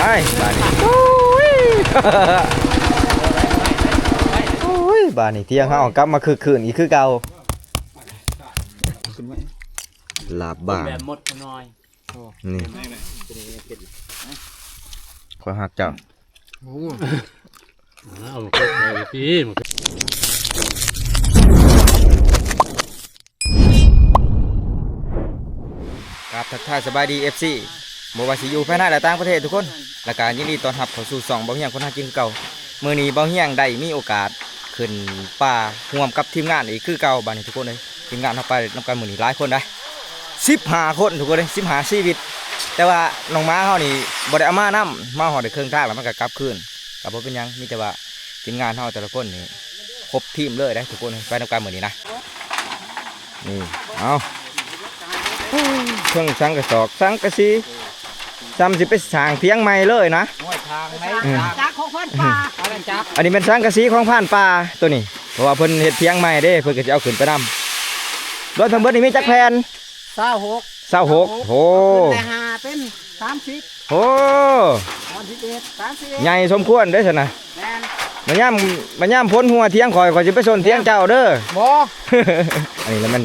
ไปบ้านนี้โอ้ยบ้านนี้เที่ยงเฮากลับมาคืนอีกคือเก่าลาบบ้างแบบหมดน้อยนี่ขอหักเจ้าพี่ครับทักทายสบายดี FC บ่ว่าสิอยู่ภายในและต่างประเทศทุกคนและการยินดีต้อนรับเข้าสู่ช่องเบาเฮียงคนหากินเก่ามื้อนี้เบาเฮียงได้มีโอกาสขึ้นป่าร่วมกับทีมงานอีกคือเก่าบัดนี้ทุกคนเลยทีมงานเฮาไปนำกันมื้อนี้หลายคนได้15คนทุกคนเลย15ชีวิตแต่ว่าน้องม้าเฮานี่บ่ได้เอามานำมาฮอดได้ครึ่งทางแล้วมันก็กลับคืนก็บ่เป็นหยังมีแต่ว่าทีมงานเฮาแต่ละคนนี่ครบทีมเลยได้ทุกคนไปนำกันมื้อนี้นะนี่เอาเครื่องสังกะสอกสังกะสีจำสิไปสร้างเพียงใหม่เลยนะจักของพันป่าอันนี้เป็นสังกะสีของผ่านป่าตัวนี้เพราะว่าเพิ่นเฮ็ดเพียงใหม่เด้เพิ่นก็จะเอาขึ้นไปนำรถทั้งเบิดนี่มีจักแผ่น26โอ้แต่หาเป็น30โอ้31 ใหญ่สมควรเด้อซั่นน่ะมันย่ำพ้นหัวเที่ยงข่อยสิไปชนเที่ยงเจ้าเด้อบ่ อันนี้แล้วมัน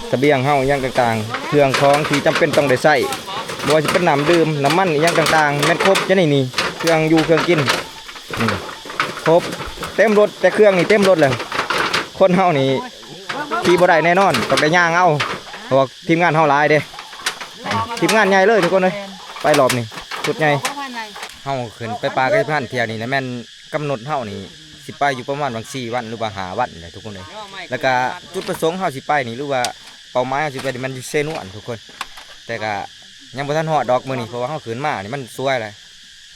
เสบียงเฮาอย่างต่างๆเครื่องของที่จำเป็นต้องได้ใช้บ่ว่าสิเป็นน้ำดื่มน้ำมันอย่างต่างๆแม่นครบจังนี่เครื่องอยู่เครื่องกินนี่ครบเต็มรถแต่เครื่องนี่เต็มรถเลยคนเฮานี่ขี่บ่ได้แน่นอนต้องได้ย่างเอาเพราะว่าทีมงานเฮาหลายเด้ทีมงานใหญ่เลยทุกคนเลยไปรอบนี่ชุดใหญ่เฮาขึ้นไปปลากระพันเที่ยวนี่แล้วแม่นกำหนดเฮานี่สิไปอยู่ประมาณบาง4วันหรือว่า5วันเลยทุกคนเลยแล้วก็จุดประสงค์เฮาสิไปนี่หรือว่าเป้าหมายเฮาสิไปนี่มันอยู่เซนวนทุกคนแต่ก็ยังบ่ทันฮอดดอกมื้อนี้เพราะว่าเฮาขึ้นมานี่มันสวยเลย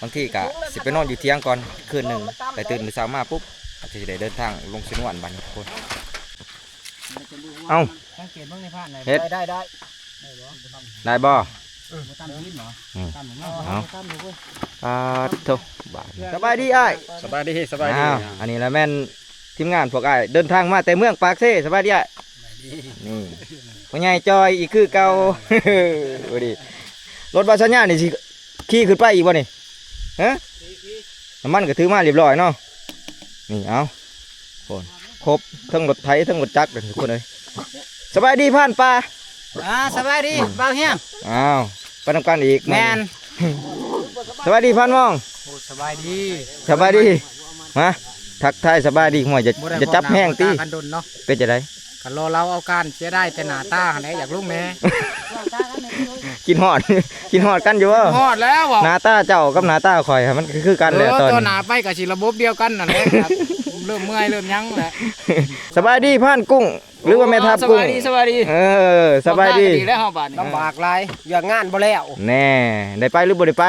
บางทีก็สิไปนอนอยู่เที่ยงก่อนคืนนึงแต่ตื่นมื้อเช้ามาปุ๊บอาจจะได้เดินทางลงเซนวนบัดนี้ทุกคนเอ้าสังเกตเบิ่งในผ่านเฮ็ดได้บ่ตามหินเหรอตามหยังเอาโธ่สบายดีอ้ายสบายดีอันนี้แล้วแม่นทีมงานพวกอ้ายเดินทางมาแต่เมืองปากเซ่สบายดีอ้ายนี่พ่อใหญ่จอยอีกคือเก่าโอ้ดิรถบัสสัญญาณนี่สิขี่ขึ้นไปอีกบ่นี่ฮะน้ำมันก็ถือมาเรียบร้อยเนาะนี่เอาคนครบทั้งรถไถทั้งรถจักรทุกคนเลยสบายดีผ่านป่าสบายดีเบาเฮียงอ้าวไปทำการอีกแมนสบายดีผ่านมองสบายดีมาทักทายสบายดีหัวจะจับแห้งตีเป็นจะได้กันรอเราเอาการเสียได้แต่หน้าตาไหนอยากลุกแม่กินหอดกันอยู่ว่าหอดแล้วหน้าตาเจ้ากับหน้าตาข่อยมันคือกันเลยตอนตัวหน้าไปกับชีระบบเดียวกันนั่นแหละเริ่มเมื่อยเริ่มยั้งแหละสบายดีผ่านกุ้งหรือว่าแม่ทับกุ้งสบายดีสบายดีแล้วบาดลำบากไรอย่างงานบ่แล้วแน่ได้ไปหรือบ่ได้ไป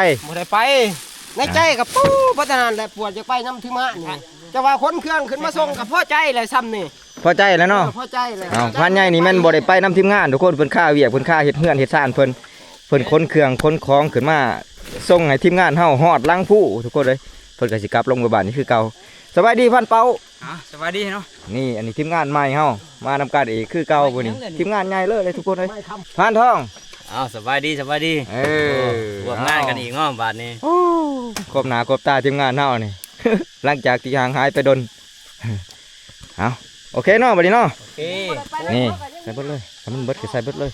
ในใจกับปู้พัฒนาแหละปวดจะไปน้ำถึงมานี่จะว่าคนเครื่องขึ้นมาส่งกับพ่อใจเลยซ้ำนี่พอใจแล้วเนาะพอใจเลยพันใหญ่นี่แม่นบ่ได้ไปน้ำทีมงานทุกคนเพิ่นค่าเวียกเพิ่นค่าเฮ็ดเฮือนเฮ็ดซ่านเพิ่นค้นเครื่องค้นของขึ้นมาส่งให้ทีมงานเฮาฮอดลังผู้ทุกคนเลยเพิ่นก็สิกลับลงไปบ้านนี่คือเก่าสบายดีพันเปาสบายดีเนาะนี่อันนี้ทีมงานใหม่เฮามานำการอีกคือเก่าพุ่นนี่ทีมงานใหญ่เลยทุกคนเลยพันทองสบายดีร่วมงานกันอีกเนาะบาดนี้ครบหน้าครบตาทีมงานเฮานี่ หลังจากที่ห่างหายไปดนเอาโอเคเนาะบัดนี้เนาะนี่ใส่เบิดเลยถ้ามันเบิดก็ใส่เบิดเลย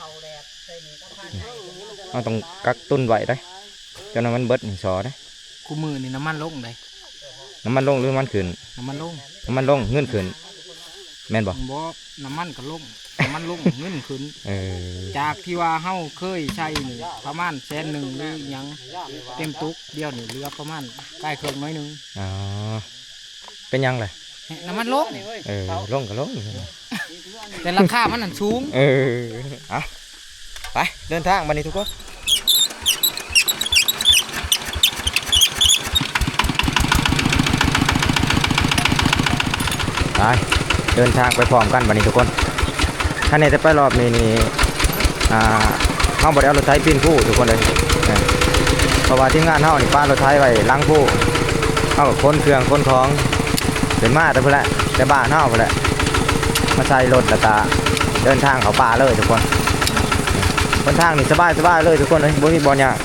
เราต้องกักตุนไว้ได้จนมันเบิดนี่สอได้คู่มือนี่น้ำมันลงได้น้ำมันลงหรือมันขึ้นน้ำมันลงเงื่อนขึ้นแม่นบ่น้ำมันก็ลงน้ำมันลงเงื่อนขึ้นจากที่ว่าเฮาเคยใช้นี่ประมาณ100,000หรือยังเต็มตุกเดียวนี่เหลือประมาณใกล้เครื่องน้อยนึงเป็นยังไงน้ำมันลงลงก็ลงแต่ราคามันสูงเอาไปเดินทางมานี่ทุกคนไปเดินทางไปพร้อมกันมานี่ทุกคนท่านนี้จะไปรอบนี้นี่เขาบอกเอารถไถปีนผู้ทุกคนเลยเพราะว่าที่งานเขานี่ป้ารถไถไว้ล้างผู้เขากับค้นเครื่องค้นของเป็นมาแต่เพื่อนแต่บ้านเฮาเพื่อนมาใส่รถแล้วก็เดินทางเขาป่าเลยทุกคนเดินทางนี่สบายเลยทุกคนเลยบ่มีบ่อยาก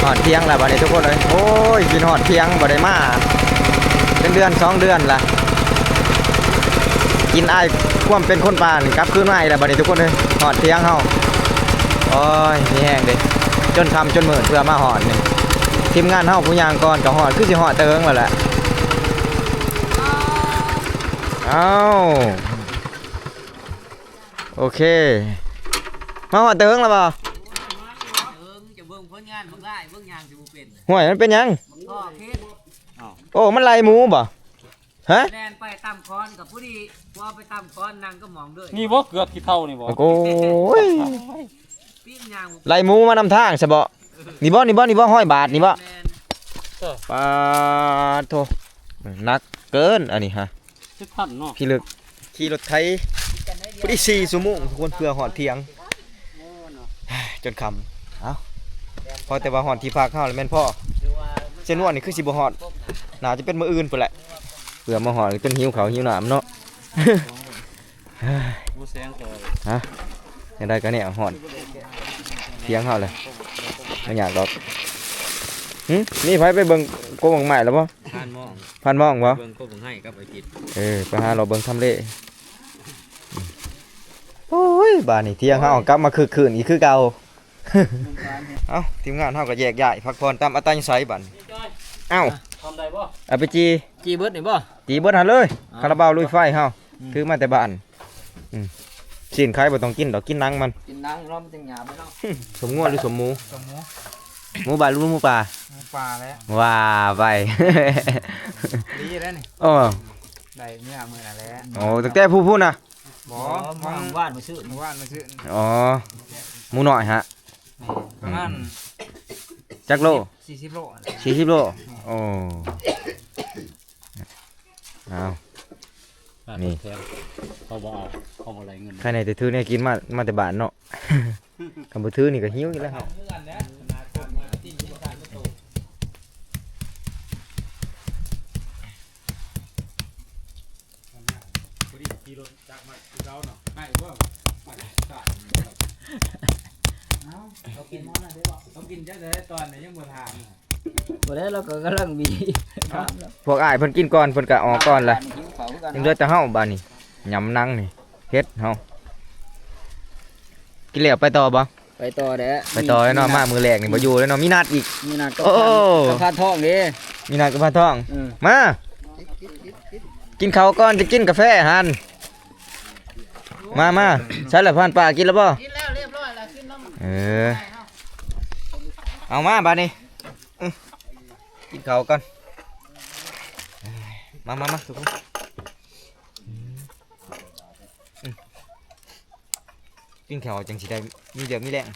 หอดเที่ยงแล้วบัดนี้ทุกคนเลยโอ้ยกินหอดเที่ยงบ่ได้มาเป็นเดือน2 เดือนละกินไอ้ายความเป็นคนป่านี่กลับคืนมาอีกแล้วบัดนี้ทุกคนเลยหอดเที่ยงเฮาโอ้ยมีแห้งเด้จนคำจนหมื่นเพื่อมาหอดนี่ทีมงานเฮาผู้ยางก่อนก็หอดคือสิหอดเติงแล้วแหละเอ้าโอเคมาหอดเติงแล้วบ่ จะเบิ่งผลงานบ่ได้เบิ่งยางสิบ่เป็น ห่วยมันเป็นหยัง ก็คิด โอ้มันไล่หมูบ่ฮะ แล่นไปตามคอนกับผู้ดีว่าไปตามคอนนั่งก็มองด้วย นี่บ่เกือบกี่เท่านี่บ่ โอ้ย ปิ้งยาง ไล่หมูมานำทางซะบ่นี่บ่100 บาทนี่บ่ แม่น ปาโทหนักเกินอันนี้ฮะ 10พันเนาะ พี่ลึกขี่รถไถพอดี4 ชั่วโมงทุกคนเพื่อหอดเที่ยงจนค่ำเอ้าพอแต่ว่าหอดที่พักเฮาแล้วแม่นพ่อเส้นวันนี่คือสิบ่ฮอดน่าจะเป็นมื้ออื่นพุ่นแหละเพื่อมาหอดจนหิวข้าวหิวน้ำเนาะ บ่แซงก็ ฮะยังได้ก็เนี่ยหอนเทียงเขาเลยไม่อยากดอกนี่ไผไปเบิ่งโกบังใหม่แล้วบ่ ผ่านมอง พันมองบ่ เบิ่งก็บ่ให้กับไอ้กิจ ไปหาเราเบิ่งทำเลโอ้ยบ้านนี่เที่ยงเฮากลับมาคือคืนอีกคือเก่า เอ้าทีมงานเฮาก็แยกย้ายพักผ่อนตามอัตยาศัยบัดเอ้า ทำได้บ่ เอาไปจี จีเบิดนี่บ่ จีเบิดหันเลยคาราบาวลุยไฟเฮาถือมาแต่บ้านสินใครบ่ต้องกินดอกกินหนังมัน กินนังร้อมจังหยาบไปเนาะ สมงัวหรือสมหมู สมมุ หมูบานหรือหมูป่า ปลาแล้ว ว่าไป ดีแล้วนี่ โอ้ ได้เมื่อมื้อนั่นแหละ โอ้ตั้งแต่ผู้พูดนะ บ่ มองว่านมาซื้อ เมื่อวานมาซื้อ อ๋อหมูหน่อยฮะ ประมาณ จักโล 40 โล 40 โลโอ้เอา นี่ เขาบ่เอาเขาบ่ได้เงิน ใครในแต่ถือเนี่ยกินมาแต่บ้านเนาะ คำบ่ถือนี่ก็หิวอีกแล้วครับต้องกินจักได้ตอนไหนยังบ่ทาน บ่ได้เราก็กำลังบี พวกอ้ายเพิ่นกินก่อนเพิ่นก็ออกก่อนล่ะยังเหลือแต่เฮาบ้านนี่ยำนังนี่เฮ็ดเฮากินแล้วไปต่อบ่ ไปต่อเด้อ ไปต่อแล้วเนาะมามือแรกนี่บ่อยู่แล้วเนาะมีนัดอีก มีนัดก็ โอ้ พานทองเด้ มีนัดกับพาทอง อือ มา กินข้าวก่อนจะกินกาแฟหันมาใช่แล้วผ่านป่ากินแล้วบ่ กินแล้วเรียบร้อยแล้วกินน้ำ เอามาบาดนี้กินข้าวก่อนมาทุกคนกินข้าวจังสิได้มีเดือดมีแรง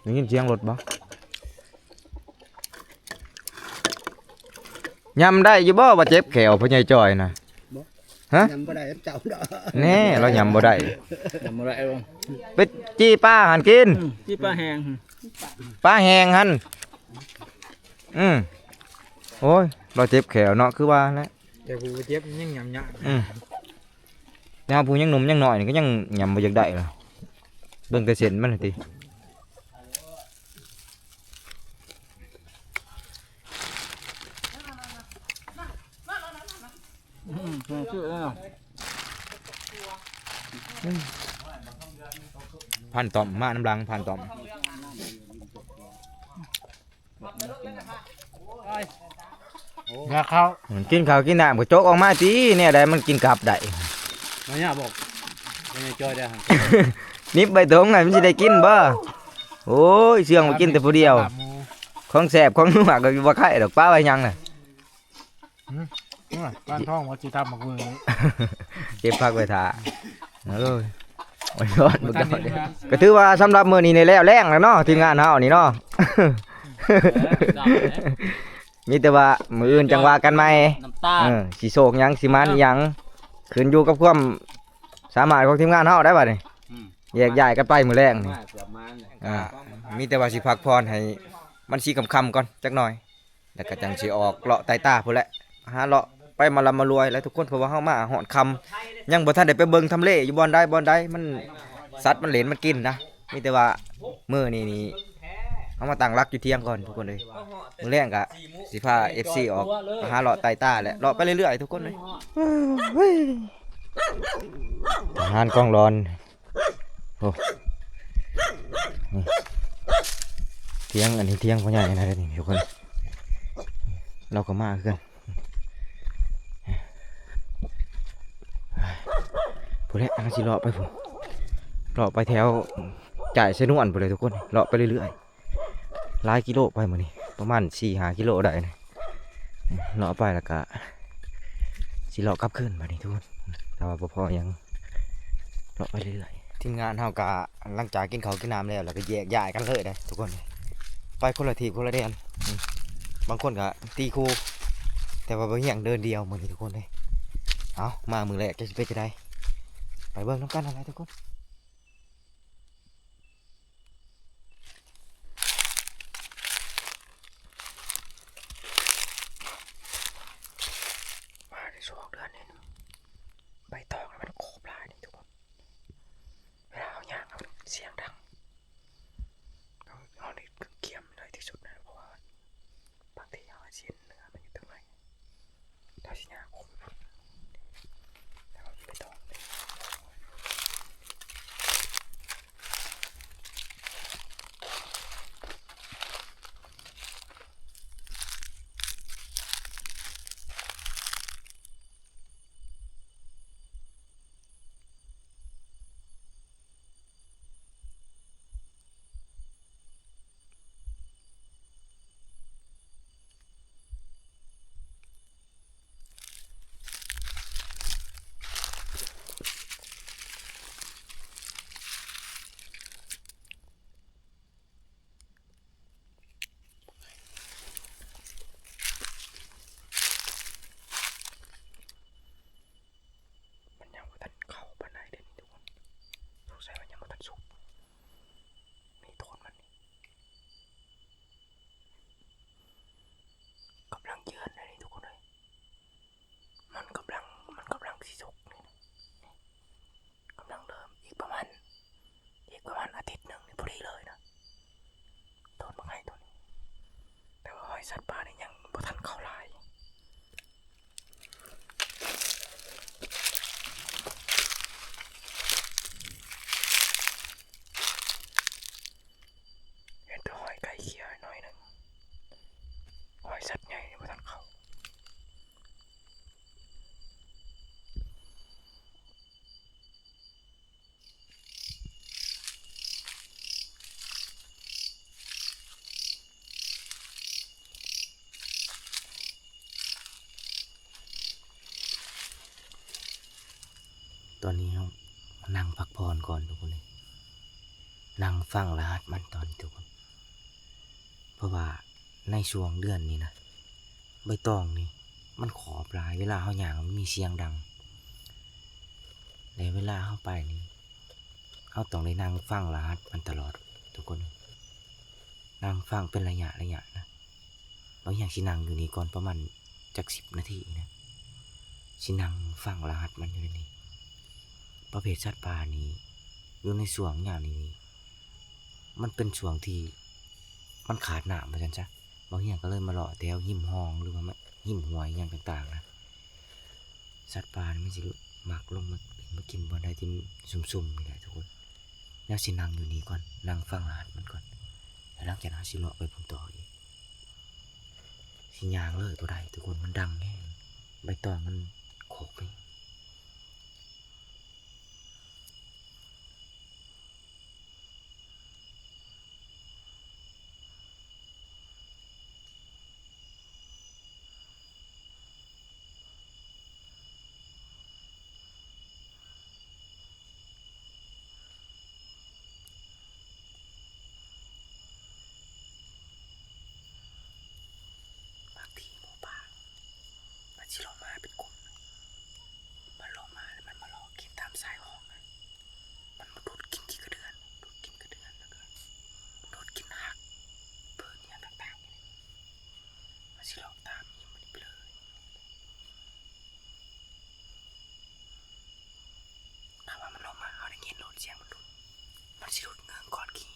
ได้ยินเสียงรถบ่ยำได้อยู่บ่ว่าเจ็บแขวพ่อใหญ่จอยน่ะฮะ ยำบ่ได้เจ้าดอก แน่เรายำบ่ได้ ยำบ่ได้บ่ ไปจี้ป้าหันกิน ที่ปลาแห้ง ป้าแหงหันโอ้ยเราเจ็บแขวเนาะคือว่าแล้ว แต่กูเจ็บยังยำยะ แล้วผู้ยังหนุ่มยังหน่อยนี่ก็ยังยำบ่อยากได้หรอเบิ่งแต่เส้นมันน่ะติพันต่อมมาน้ำลังพันต่อม แล้วเขา กินข้าวกินน้ำก็โจกออกมาติเนี่ยได้มันกินกลับได้ มาเนี่ยบอกไม่ได้จอยได้ฮะ นิบใบตองไงมันสิได้กินบ่โอ้ยเชื่องมากินแต่ผู้เดียวของแสบของนัวก็บ่ไข่ดอกป้าไว้ยังน่ะ บ้านท้องว่าสิทำหมักมือ เก็บผักไว้ท่าเอ้ยโอ้ยยอดบ่ยอดก็ถือว่าสำหรับมื้อนี้นี่แล้วแรงแล้วเนาะทีมงานเฮานี่เนาะ มีแต่ว่ามื้ออื่นจังว่ากันใหม่ น้ำตาล สิโศกหยังสิมันหยังขึ้นอยู่กับความสามารถของทีมงานเฮาได้บัดนี้แยกย้ายกันไปมื้อแรงนี่ เกือบมาเนี่ย มีแต่ว่าสิพักพรให้มันสิค่ำๆก่อนจักหน่อยแล้วก็จังสิออกเลาะใต้ตาพุ่นแหละหาเลาะไปมาลำมารวยแล้วทุกคนเพราะว่าเฮามาฮอดค่ำยังบ่ทันได้ไปเบิ่งทำเลอยู่บ่อนใดมัน สัตว์มันเหลนมันกินนะมีแต่ว่ามื้อนี่เอามาตั้งรักอยู่เที่ยงก่อนทุกคนเลยมื้อแรงก็สิพา FC ออกหาเลาะไต่ต้าแหละเลาะไปเรื่อยๆทุกคนเลยทหารกองร้อนโอ้นี่เที่ยงอันนี้เที่ยงพ่อใหญ่นะเด้อนี่ทุกคนเราก็มาคือกันพูดแล้วอันนั้นสิเลาะไปผมเลาะไปแถวจ่ายเสนวนไปเลยทุกคนเลาะไปเรื่อยๆหลายกิโลไปหมดนี่ประมาณ4-5 กิโลได้นะเลาะไปแล้วก็สิเลาะกลับคืนมานี่ทุกคนแต่ว่าพอยังเลาะไปเรื่อยๆทีมงานเฮากะหลังจากกินข้าวกินน้ำแล้วก็แยกย้ายกันเลยนะทุกคนไปคนละทีคนละเดือนบางคนก็ตีคู่แต่ว่าบางอย่างเดินเดียวเหมือนทุกคนเลยเอามามือแรกจะเป็นจะได้ไปเบิ่งน้ำกันอะไรทุกคนมาในช่วงเดือนนี้ใบตองมันโคบลายนี่ทุกคนเวลาเอาอย่างมันเสียงดังเอาในเกี่ยมเลยที่สุดนะเพราะว่าบางทีเอาเสียงเนื้อมันอยู่ตรงไหนถ้าสิยาโคบแต่ว่าใบตองมันยังไม่ทันเข้าปานใดเด่นทุกคนสงสัยมันยังไม่ทันสุกนี่โทนมันนี่กำลังเยือนเลยนี่ทุกคนเลยมันกำลังสิสุกนี่กำลังเริ่มอีกประมาณอาทิตย์หนึ่งนี่พอดีเลยนะโทนมาให้ตัวนี้แต่ว่าหอยสัตว์ป่านี่ยังบ่ทันเข้าลายเห็นแต่หอยไก่เขียวหน่อยหนึ่งหอยสัตว์ใหญ่นี่บ่ทันเข้าตอนนี้เรานั่งพักผ่อนก่อนทุกคนเลยนั่งฟังรหัสมันตอนทุกคนเพราะว่าในช่วงเดือนนี้นะใบตองนี่มันขอบลายเวลาเขาหย่างมันมีเสียงดังในเวลาเข้าไปนี่เขาต้องได้นั่งฟังรหัสมันตลอดทุกคนนั่งฟังเป็นระยะนะบางอย่างชินั่งอยู่นี่ก่อนประมาณจาก10 นาทีนะชินั่งฟังรหัสมันอยู่ในนี้ประเภทสัตว์ป่านี้อยู่ในช่วงอย่างนี้มันเป็นช่วงที่มันขาดน้ำเหมือนกันจ้ะบางอย่างก็เลยมาเลาะแถวหิมห้องหรือว่าหิมหวยอย่างต่างๆนะสัตว์ป่านี่มันสิมักลงมากินบนได้ที่ซุ่มๆนี่แหละทุกคนแล้วสินั่งอยู่นี่ก่อนนั่งฟังรหัสมันก่อนแล้วหลังจากนั้นสิเลาะไปพุ่นต่ออีกสิย่างเลยตัวใดทุกคนมันดังแห้งใบตองมันโขกไปบางทีหมูป่ามันสิลงมาเป็นกลุ่ม มันสิหลุดเงืองก่อนขี้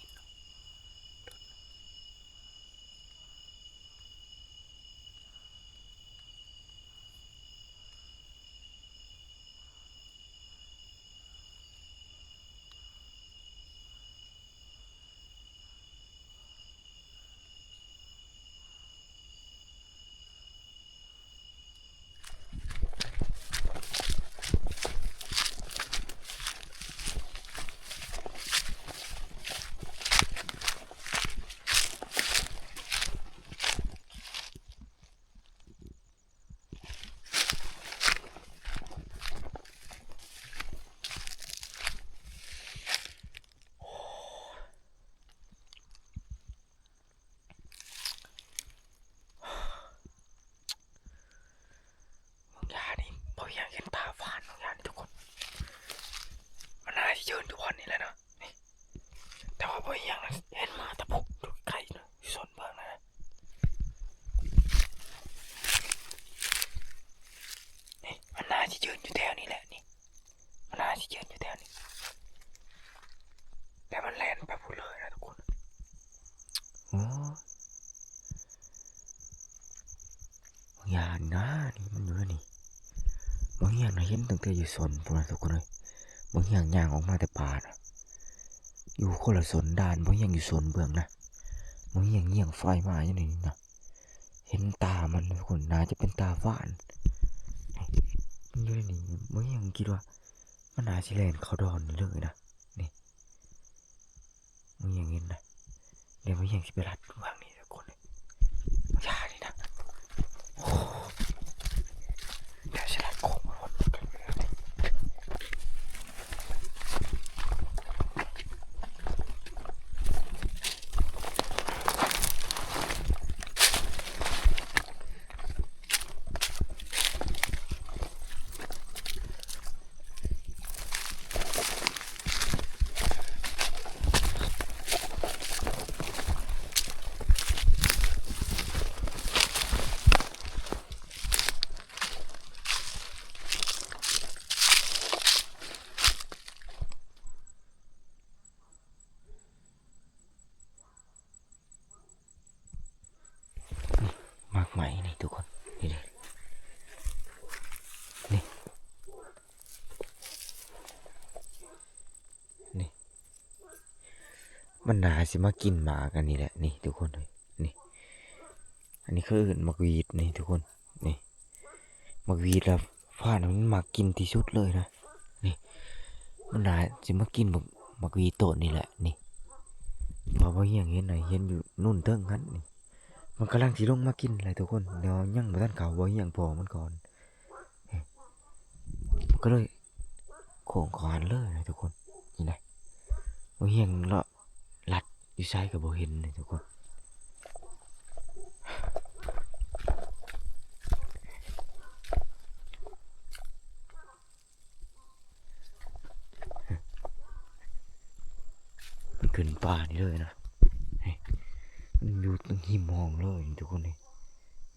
ยานี่พออยากเห็นตาฟานของยานี่ทุกคนมันน่าจะยืนทุกวันนี่แหละเนาะนี่แต่ว่าพออยากเห็นมาตะพุกดูไกลเนาะอยู่โซนเบิ่งนะนี่มันน่าจะยืนอยู่แถวนี้แหละนี่มันน่าจะยืนอยู่แถวนี้แต่มันแล่นไปพูดเลยนะทุกคนโอ้ยานะนี่มันอยู่แล้วนี่บางอย่างนะเห็นตั้งแต่อยู่สนพวกนั้นทุกคนเลยบางอย่างย่างออกมาแต่ป่านะอยู่คนละสนด่านบางอย่างอยู่สนเบื้องนะบางอย่างเงี่ยงไฟมาอย่างนี้นะเห็นตามันทุกคนน่าจะเป็นตาฟ้านมันอยู่ในนี้บางอย่างคิดว่ามันน่าจะแล่นเขาดอนนี่เลยนะนี่บางอย่างเห็นนะเดี๋ยวบางอย่างจะไปรัดวางนี่ทุกคนเลยยานี่นะโอ้เดี๋ยวจะรัดโค้งมาหมดกันเลย มากไหมนี่ทุกคนนี่เลยนี่นี่มันน่าสิมากินหมากันนี่แหละนี่ทุกคนเลยนี่อันนี้คือมักวีดนี่ทุกคนนี่มักวีดแล้วฟ้ามันมากินที่สุดเลยนะนี่มันน่าสิมากินมักวีดโตนี่แหละนี่พอเห็นเห็นอยู่นู่นเทิงนั้นนี่มันกำลังสิลงมากินเลยทุกคนเดี๋ยวยังบ่ทันเขาบ่เห็นพอมันก่อนก็เลยโค้งขวานเลยนะทุกคนนี่นะบ่เห็นเลาะลัดอยู่ใช้กับบ่เห็นเลยทุกคนมันขึ้นป่านี่เลยนะมันอยู่ตรงหิมห้องเลยทุกคนนี่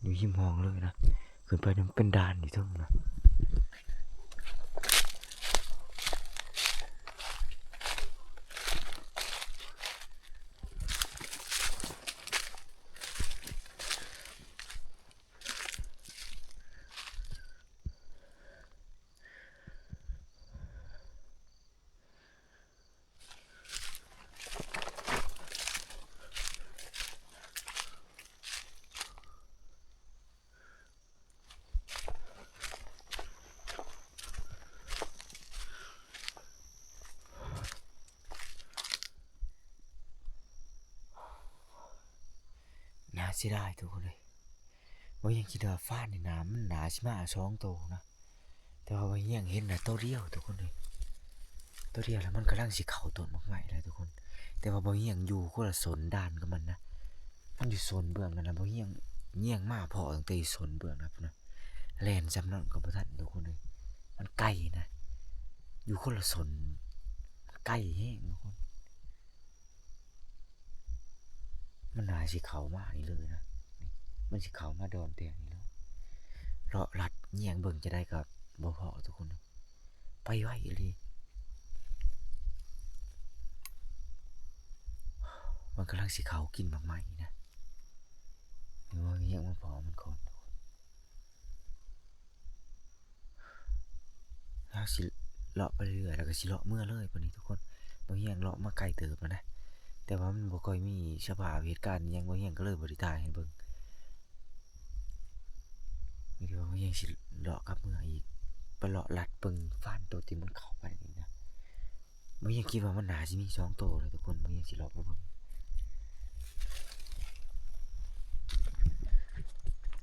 อยู่หิมห้องเลยนะขึ้นไปมันเป็นด่านอยู่ตรงนะน่าเสียดายทุกคนเลยว่ายังคิดว่าฟ้าในน้ำมันหนาชิมา2 ตัวนะแต่ว่ายังเห็นนะตัวเดียวทุกคนเลยตัวเดียวแล้วมันกำลังสิเข่าต้นมากใหม่เลยทุกคนแต่ว่าบ่เฮียงอยู่คนละโซนด้านกับมันนะมันอยู่โซนเบื้องกันนะบ่เฮียงเงี่ยงมาพอตั้งแต่โซนเบื้องนะพุ่นนะแล่นจำนั่นกับบ่ทันทุกคนเลยมันใกล้นะอยู่คนละโซนใกล้แห้งทุกคนมันน่าสิเข้ามานี่เลยนะนี่มันสิเข้ามาโดนเตียงนี่แล้วเลาะลัดเงี่ยงเบิ่งจะได้กับบ่พอทุกคนไปไว้เลย มันกำลังสิเขากินมากใหม่นะหรือว่าเงี้ยมันพอมันก่อนแล้วสิเลาะไปเรื่อยแล้วก็สิเลาะเมื่อเลยปนี้ทุกคนบางอย่างเลาะมาไกลเติบแล้วนะแต่ว่ามันบ่ค่อยมีสภาพเหตุการณ์ยังบางอย่างก็เลยบ่ได้ถ่ายให้เบิ่งมีแต่ว่าบางอย่างสิเลาะกลับเมื่ออีกไปเลาะลัดเบิ่งฟันตัวที่มันเข้าไปนี่นะบางอย่างคิดว่ามันน่าสิมี2ตัวเลยทุกคนบางอย่างสิเลาะไปเบิ่ง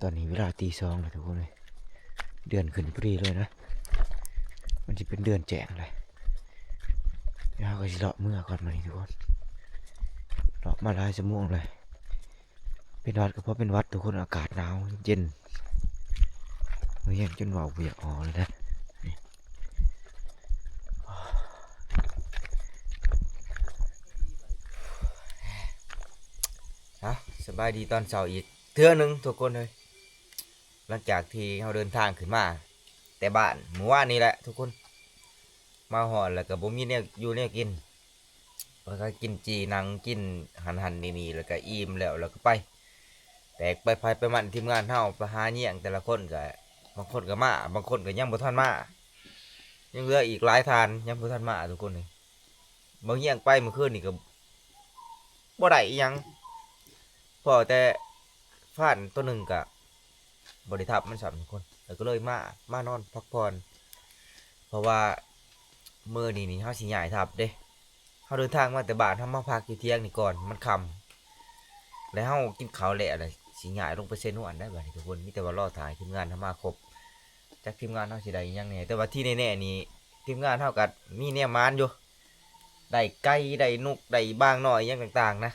ตอนนี้เวลาตี 2แล้วทุกคนเลยเดือนขึ้นพอดีเลยนะมันจะเป็นเดือนแจ้งเลยเราก็จะเลาะเมื่อก่อนมานี่ทุกคนเลาะมาหลายชั่วโมงเลยเป็นวัดก็เพราะเป็นวัดทุกคนอากาศหนาวเย็นเมื่อเย็นจนว่าเวียกอ๋อเลยนะสบายดีตอนเช้าอีกเทื่อนึงทุกคนเลยหลังจากที่เราเดินทางขึ้นมาแต่บ้านเมื่อวานนี้แหละทุกคนมาหอดแล้วก็บ่มีเนี่ยอยู่เนี่ยกินแล้วก็กินจีนังกินหันนี่แล้วก็อิ่มแล้วก็ไปแตกไปมันทีมงานเฮาไปหาเยี่ยงแต่ละคนก็บางคนก็มาบางคนก็ยังบ่ทันมายังเหลืออีกหลายทานยังบ่ทันมาทุกคนนี่บางเยี่ยงไปเมื่อคืนนี่ก็บ่ได้อีหยังพอแต่ฟ้านตัวหนึ่งก็บ่ได้ทับมันสามทุกคนแล้วก็เลยมานอนพักผ่อนเพราะว่ามื้อนี้เฮาสิย้ายทับเด้เฮาเดินทางมาแต่บ้านเฮามาพักอยู่เที่ยงนี่ก่อนมันค่ำแล้วเฮากินข้าวแล้วสิย้ายลงไปเซนวนได้บัดนี้ทุกคนมีแต่ว่ารอถ่ายทีมงานทำมาครบจากทีมงานเฮาสิได้อีหยังแหน่แต่ว่าที่แน่ๆนี่ทีมงานเฮาก็มีแนวมานอยู่ได้ไก่ได้นกได้บางหน่อยอย่างต่างๆนะ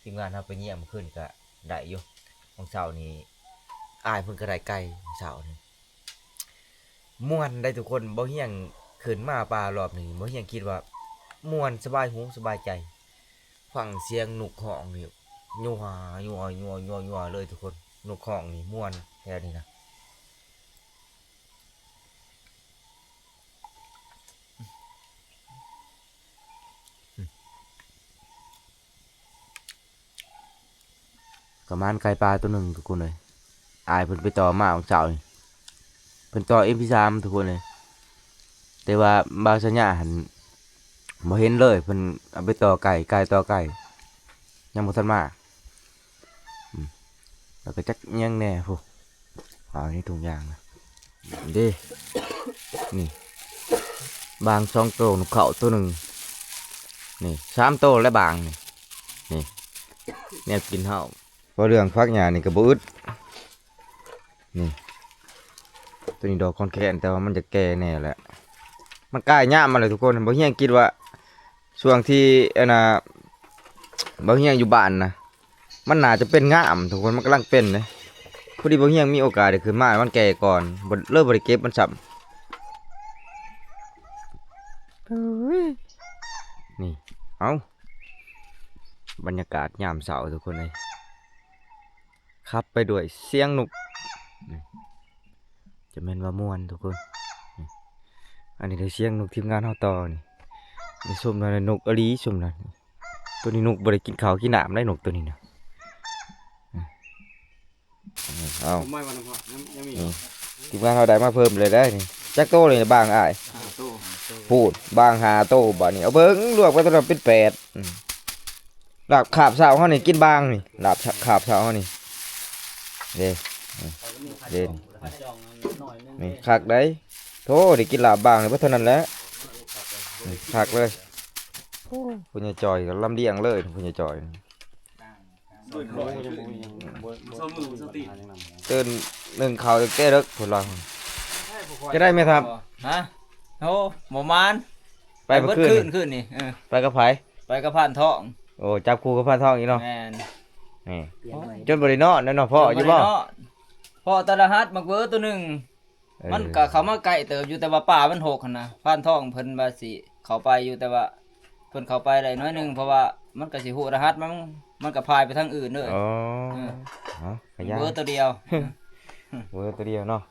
ทีมงานเฮาไปเยี่ยมขึ้นก็ได้อยู่วันเสาร์นี้อ้ายเพิ่นก็ได้ไก่วันเสาร์นี้ม่วนได้ทุกคนบ่เฮียงขึ้นมาป่ารอบนี้บ่เฮียงคิดว่าม่วนสบายหูสบายใจฟังเสียงนกฮ้องนี่ยัวเลยทุกคนนกฮ้องนี่ม่วนแท้นี่นะประมาณไก่ปลาตัวหนึ่งทุกคนเลยอายเพิ่นไปต่อมาของเจ้านี่เพิ่นต่อ MP3 ทุกคนเลยแต่ว่าบางสัญญาหันบ่เห็นเลยเพิ่นเอาไปต่อไก่ต่อไก่ยังบ่ทันมาแล้วก็จักยังแน่พวกเอานี่ถุงยางนะเด้นี่บาง2ตัวนกเขาตัวหนึ่งนี่3ตัวและบางนี่แนวกินเฮาเพราะเรื่องฟักหญ้านี่ก็บ่อึดนี่ตัวนี้ดอกคอนแคนแต่ว่ามันจะแก่แน่แหละมันกล้าย่ามมาเลยทุกคนบ่เฮียงคิดว่าช่วงที่บ่เฮียงอยู่บ้านนะมันน่าจะเป็นง่ามทุกคนมันกำลังเป็นเลยพอดีบ่เฮียงมีโอกาสได้ขึ้นมามันแก่ก่อนเริ่มบ่ได้เก็บมันซ้ำนี่เอาบรรยากาศยามเช้าทุกคนเลยขับไปด้วยเสียงนกจะเป็นว่าม่วนทุกคนอันนี้ได้เสียงนกทีมงานเฮาต่อนี่ในชมนั่นนกอลีชมนั่นตัวนี้นกบ่ได้กินข้าวกินน้ำได้นกตัวนี้นะเอาทีมงานเฮาได้มาเพิ่มเลยได้นี่จักโตเลยบางอ้ายพูดบาง5 โตบัดนี้เอาเบิ่งรวมกันตัวเป็น8ลาบขาบเช้าเฮานี่กินบางนี่ลาบขาบเช้าเฮานี่เด้นี่คักได้โธ่ได้กินลาบบางเลยเพราะเท่านั้นแหละคักเลยคุณยายจอยลำเลียงเลยคุณยายจอยตื่น1ข่าวเต้เลิกผลลัพธ์จะได้ไหมครับฮะโอ้หมู่มานไปเมื่อคืนนี่ไปกับไผไปกับผ่านทองโอ้จับคู่กับผ่านทองอีกเนาะแม่นนี่จนบ่ได้นอนเนาะพ่ออยู่บ่พ่อตะละหัดมักเบอตัวหนึ่งมันก็เข้ามาใกล้เติบอยู่แต่ว่าป่ามันหกหั่นนะผ่านทองเพิ่นว่าสิเข้าไปอยู่แต่ว่าเพิ่นเข้าไปได้น้อยนึงเพราะว่ามันก็สิฮู้รหัสมันก็พายไปทางอื่นเด้ออ๋อเบอตัวเดียวเบอตัวเดียวเนาะ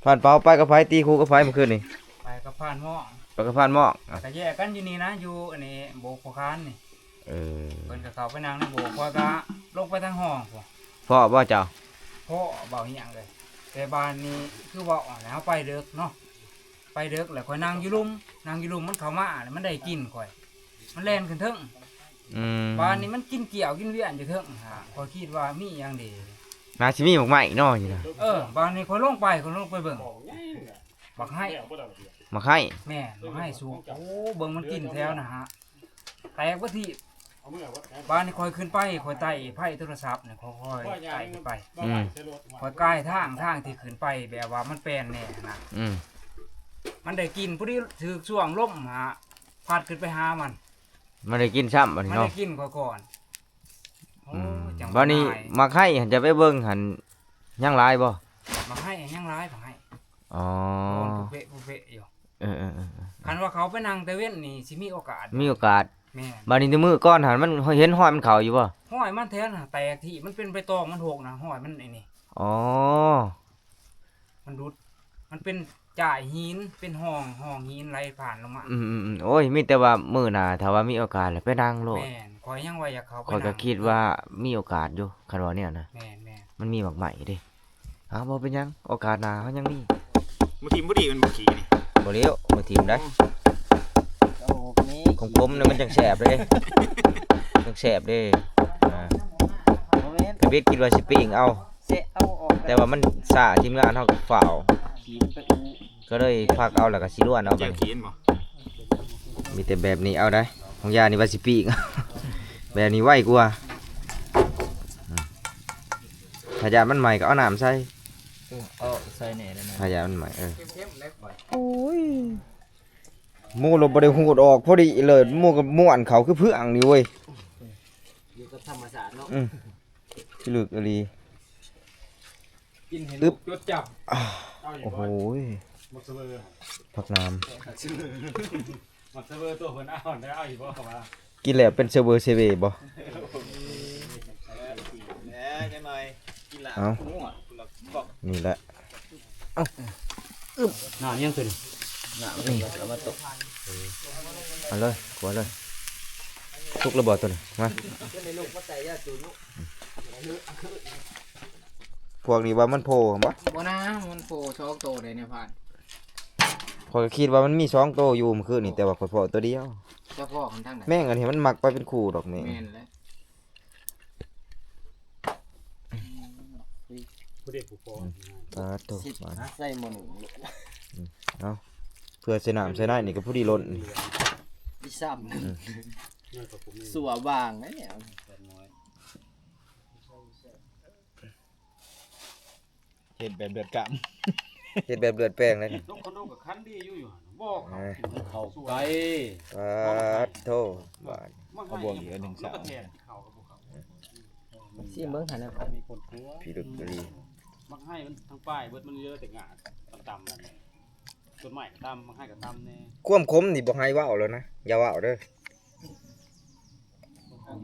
ผ่านเปาไปกับไผตีคู่กับไผเมื่อคืนนี่ไปกับผ่านหม้อไปกับผ่านหม้อแต่แยกกันอยู่นี่นะอยู่อันนี้โบกคานนี่ เออ เพิ่นก็เข้าไปนั่งในโบกพอยก็ลงไปทางห้องพอ พ่อบ่เจ้า พ่อเบาอหย่างเลยแต่บ้านนี้คือว่าอ่อนแล้วไปเด็กเนาะไปเด็กแล้วค่อยนั่งอยู่ลุมมันเข้ามาแล้วมันได้กินค่อย มันแล่นขึ้นเทิง อืม บ้านนี้มันกินเกี่ยวกินเวียนอยู่เทิงฮะค่อยคิดว่ามีอย่างดี น่าสิมีหมกไหม้เนาะอยู่นะ บ้านนี้ค่อยลงไปเบิ่งบักให้ มาไข่ แม่บักให้สูงโอ้เบิ่งมันกินแถวนะฮะแตกว่าที่บ้านนี้ค่อยขึ้นไปค่อยไต่ไพ่โทรศัพท์เนี่ยค่อยๆไต่ขึ้นไป อืม ค่อยใกล้ทางที่ขึ้นไปแบบว่ามันแปลนแน่นะ อืม มันได้กินพอดีถือช่วงล่มฮะพัดขึ้นไปหามัน มันได้กินซ้ำบัด มัน นี้เนาะ ได้กินก่อนโอ้ อืม จังหวะ บัดนี้มาไข่หันจะไปเบิ่งหันยังหลายบ่ มาให้ยังร้ายมาให้ อ๋อ โดนผู้เปะอยู่ เออ คันว่าเขาไปนั่งแต่เว้นนี่สิมีโอกาส มีโอกาส แม่น บัดนี้ในมือก้อนหันมันเห็นห้อยมันเข้าอยู่บ่ ห้อยมันแท้น่ะแตกที่มันเป็นใบตองมันหกนะห้อยมันไอ้นี่ อ๋อ มันดุดมันเป็นจ่ายหินเป็นห้องหินไหลผ่านลงมา โอ้ยมีแต่ว่ามื้อหน้าถ้าว่ามีโอกาสแล้วไปนั่งโลด แม่นคอยยังว่าอยากเขาไป ข้อยก็ นั่ง คิดว่ามีโอกาสอยู่คันว่าเนี่ยนะ แม่น มันมีหมากใหม่เด้บ่เป็นหยังโอกาสหน้าเฮายังมี มาทีมพอดีมันบ่ขี่นี่ บ่เลี้ยวบ่ทิ่มได้คมๆนี่มันจังแซ่บเด้จังแซ่บเด้กระเบ็ดคิดว่าสิปิ้งเอา แต่ว่ามันซ่าทีมงานเฮาก็ฝ่าวก็เลยพักเอาแล้วก็สิล้วนเอา เจี บั ย ด ว นี้ ขี่บ่ มีแต่แบบนี้เอาได้ของยานี่ว่าสิปิ้ง แบบนี้ไวกว่าถ้ายามันใหม่ก็เอาน้ำใส่ เอาใส่แหน่ได้นะ ถ้ายามันใหม่เข้มๆเล็กไป หมูเราบ่ได้หูดออกพอดีเลยหมูกับม่วนเขาคือเพื่องนี่เว้ย อยู่กับธรรมชาติเนาะ พี่ลึกอหลี กินเห็น ตึ๊บ จดจับ โอ้โหย มักเซเวอร์ ผักน้ มักเซเวอร์ตัวเพิ่นเอาได้เอาอีกบ่เข้ามา ำกินแล้วเป็นเซเวอร์เซเวบ่ แหน่จังหน่อยกินละ เอานี่แหละ หน้ายังตัวนี้ เอาเลยกวาเลยทุกระเบิดตัวนี้มาพวกนี้ว่ามันโผล่บ่ บ่นะมันโผล่ช่องโตเลยเนี่ยผ่าน ข้อยก็คิดว่ามันมี2โตวอยู่เมื่อคืนนี่แต่ว่าข้อยพอตัวเดียว เจ้าพ่อของทางไหน แม่งอันนี้มันมักไปเป็นคู่ดอกนี่ แม่นเลย ผู้เด็กผู้ปอ ตาโตมา ใส่หมด เพื่อใส่น้ำใส่ได้นี่ก็ผู้ดีล้นนี่ ดิซ้ำสัวบางนะเนี่ย เห็นแบบเดือดกะ เฮ็ดแบบเลือดแป้งเลยนี่ ลงคอนโดกับคันดีอยู่บอก เข้าไป ปาดโทบาด เอาบวกอีกอันนึงซะ ซีเบิ่งหันนะ มีคนกลัว พี่ลึกอหลี มักให้มันทั้งป้ายเบิดมันเยอะแต่งาต่ำๆนั่นต้นไม้ก็ต่ำมักให้ก็ต่ำแน่ ความคมนี่บ่ให้เว้าแล้วนะอย่าเว้าเด้อ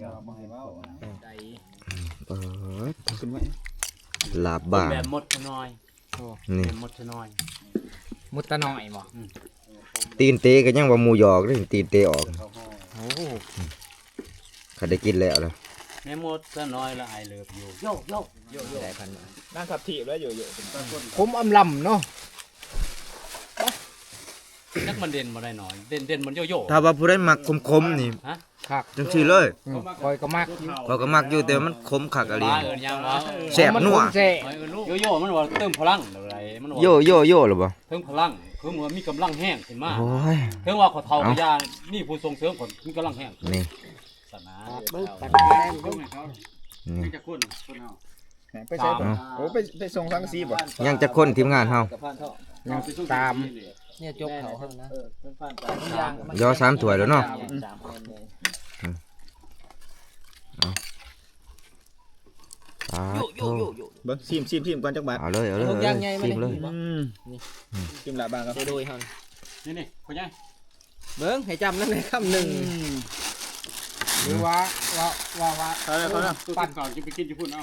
อย่าบ่ให้เว้า ใจ เปิด ขึ้นไว้ ลาบบ่าง แบบหมดชะน้อย นี่ แบบหมดชะน้อย มุตตะน้อยบ่ ตีนเตก็ยังว่าหมูหยอกเลยตีนเตออก โอ้ เขาได้กินแล้วล่ะ แม่หมดชะน้อยละไอเลิฟอยู่ โยกโยกโยกได้พัน นั่งขับถีบแล้วอยู่ ผมอำลำเนาะ นักมันเด่นบ่ได้น้อยเด่นมันโยโย่ ถ้าว่าผู้ใดมักคมๆนี่ ฮะ คัก จังซี่เลย คอยก็มัก เขาก็มักอยู่แต่ว่ามันคมคักอะลี บ้าเอิ้นยังวะ แซ่บนัว แซ่บ โยโย่มันว่าเติมพลังอะไรมันว่า โยโยโยหรือบ่ เติมพลังคือมันมีกำลังแห้งขึ้นมา โอ้ย เพิ่งว่าขอเท่ากับยานี่ผู้ส่งเสริมคนมีกำลังแห้ง นี่ สนา ปัดแก้ม นี่ จะคนคนเอา ไปใส่ เอา โอ้ไปส่งสังสีบ่ ยังจะคนทีมงานเฮา ยังตามเนี่ยจกเขาเฮานะ ยอ3ถ้วยแล้วเนาะปาดโท เบิ่งซิมก่อนจักบาท เอาเลยเอาเลยเอาเลยชิมเลย ซิมละบางครับ โดยเฮา นี่พ่อใหญ่ เบิ่งให้จำนั่นเลยคำหนึ่งหรือว่า เขาปั่นก่อนจะไปกินจะพูดเอา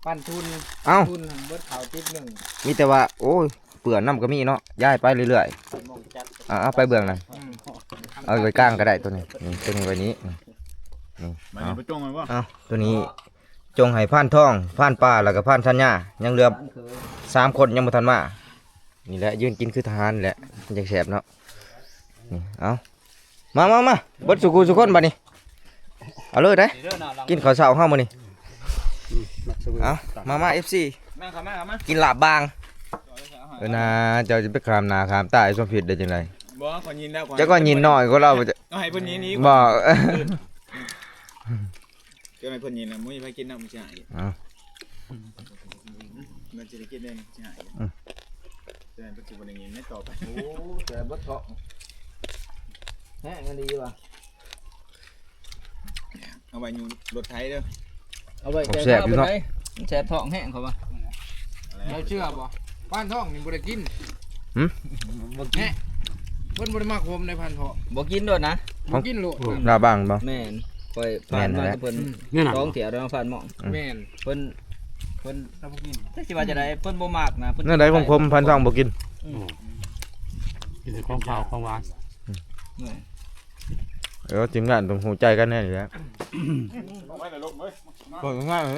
ปั้นทุน เอ้า ทุนเบิดเขาทิศหนึ่ง มีแต่ว่าโอ้ยเปื่อนน้ำก็มีเนาะย้ายไปเรื่อยๆเอาไปเบื้องนั้นเอาไว้กลางก็ได้ตัวนี้นี่ตัวนี้ไว้นี้ นี่ มานี่ไปจ้องมันบ่ เอาตัวนี้จงให้ผ่านทองผ่านป่าแล้วก็ผ่านสัญญายังเหลือ3คนยังบ่ทันมานี่แหละยืนกินคือทหารนี่แหละมันจังแซ่บเนาะนี่เอามาเบิดสุกุสุคนบัดนี้เอาเลยได้กินข้าวเช้าเฮามื้อนี้เอามา FC แม่ครับแม่ครับมา กินลาบบางนะเจ้าจะไปคามนาคามใต้สมผิดได้จังได บ่ขอยินแล้วก่อน เจ้าก็ยินน้อยก็เราจะ เอาให้เพิ่นยินนี้ บ่ เจ้าให้เพิ่นยินแล้วมื้อนี้ไปกินน้ำมันสิหาย เอา มันจะได้กินได้สิหายแต่ปัจจุบันนี้ไม่ต่อไป โอ้แต่บ่เถาะแห้งกันดีว่ะ เอาไว้อยู่รถไถเด้อ เอาไว้แซ่บอยู่เนาะแซ่บท้องแห้งเขาว่าเราเชื่อบ่พานทองนี่บ่ได้กินบ่กินเพิ่นบ่ได้มักผมในพานทอง บ่กินด้วยนะ บ่กินโลด ลาบางบ่ แม่นค่อยผ่านมากับเพิ่นท้องเถียวได้มาผ่านหม่อง แม่น เพิ่นถ้าบ่กินถ้าสิว่าจะได้เพิ่นบ่มักนะเพิ่น นั่นใดของผมพันทองบ่กิน กินแต่ของข้าวของหวาน เออทีมงานต้องหูใจกันแน่นี่แหละ ไว้ในรถเว้ย ก็ง่ายเลย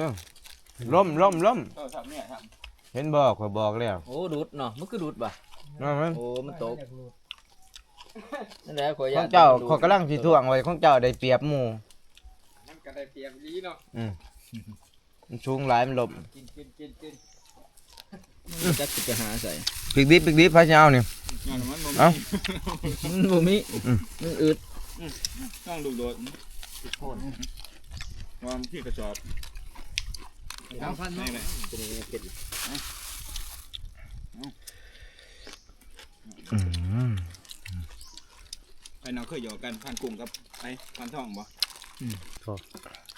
ล้ม ทำเนี่ยท เห็นบ่ข่อยบอกแล้ว โอ้ดูดเนาะมันคือดูดบ่ นั่นมัน โอ้มันตกนั่นแหละข่อย ข ยา อก งเจ้าขอยกำลังสิถ่วงไว้ของเจ้าได้เปรียบหมู่ มันก็ได้เปรียบดีเนาะ มันสูงหลายมันล้ม กิน จักสิไปหาใส่ พริกดิบพระเจ้านี่ ำงานมัน เอ้า มันบ่มีมันอึด ต้องดูโดดวางที่กระสอบ เอาพันเนาะ นี่แหละไปน้องเคยหยอกกันพันกลุ่มกับไอ้พันทองบ่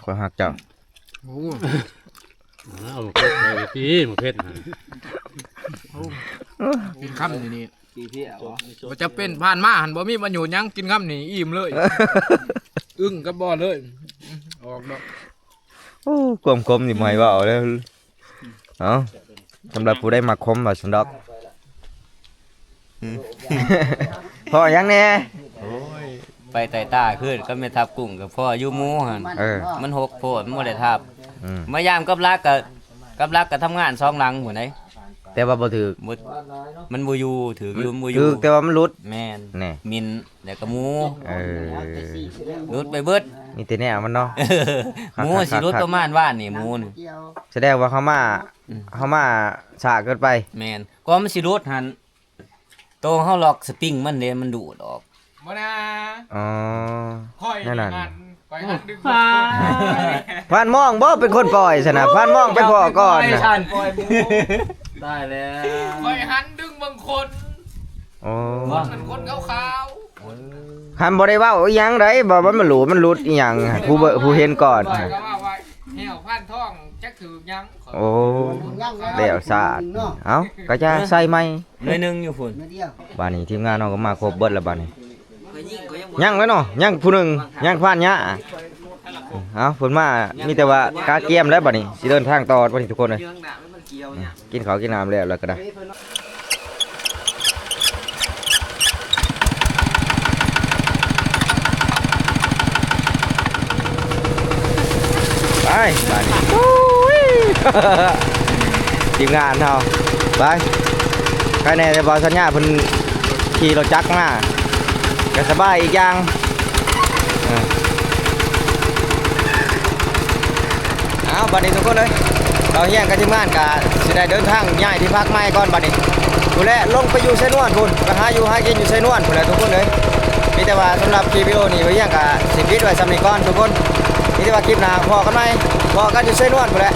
ข่อยหักเจ้า โอ้ เอาหมกเผ็ดไปพี่หมกเผ็ด กินคำนี่ ปีเที่ยว บ่จะเป็นผ่านมาหันบ่มีประโยชน์หยังกินคำนี่อิ่มเลย อึ้งกับบ่เลยออกดอก โอ้ความคมนี่บ่ให้เว้าแล้วเอ้าสำหรับผู้ได้มักคมว่าซั่นดอกพอยังแน่ ไปไต่ตาขึ้นก็ไม่ทับกุ้งกับพ่ออยู่หมูหั่น เออ มันหกโพดมันบ่ได้ทับ อืม มายามกับรักก็ทำงาน2หลังหัวไหน แต่ว่าบ่ถูก บ่มันบ่อยู่ถืออยู่บ่อ ถู ยู่ กแต่ว่ามันหลุด แม่น แน่ มินแล้วก็หมู เออ รุดไปเบิด มีแต่แนวมันเนาะ หมูสิรุดประมาณว่านนี่หมูนี่ แสดงว่าเขามาช้าเกินไป แม่นก็มันสิรุดหั่นโตเฮาล็อกสปริงมันเด้มันดูดออก บ่นะ อ๋อ ค่อย นั่นน่ะ ไปหันดึง พานมองบ่เป็นคนปล่อยซะนะพานมองไปพอก่อนนะ ได้แล้ว ค่อยหันดึงบางคน โอ้ มันคนขาว คันบ่ได้เว้าอีหยังไดบ่ว่ามันหลุดอีหยังผู้เห็นก่อน ๆปล่อยก็ว่าไว้แหวพันทองจักถือหยัง โอ้แล้วสาดเอ้าก็จะใส่ใหม่ หน่อยหนึงอยู่พุ่น บัดนี้ทีมงานเราก็มาครบเบิดแล้วบัดนี้ยังแล้วเนาะยังผู้หนึงยังพานยะเอ้าเพิ่นมามีแต่ว่ากาเกมแล้วบัดนี้สิเดินทางต่อบัดนี้ทุกคนเลยกินข้าวกินน้ำแล้วก็ได้ไปบัดนี้ทีมงานเฮาไปใครแน่จะบอกสัญญาเพิ่นขี่รถจักรมาก็สบายอีกอย่างเอาบัดนี้ทุกคนเลยเราเฮียงกับทีมงานก็สิได้เดินทางย้ายที่พักใหม่ก่อนบัดนี้พุ่นแหละลงไปอยู่ไสนวนพุ่นก็หาอยู่หากินอยู่ไสนวนพุ่นแหละทุกคนเลยมีแต่ว่าสำหรับคลิปวิดีโอนี้ไว้เฮียงก็สิปิดไว้สำนี้ก่อนทุกคนมีแต่ว่าคลิปหน้าพอกันไหมพอกันอยู่ไสนวนพุ่นแหละ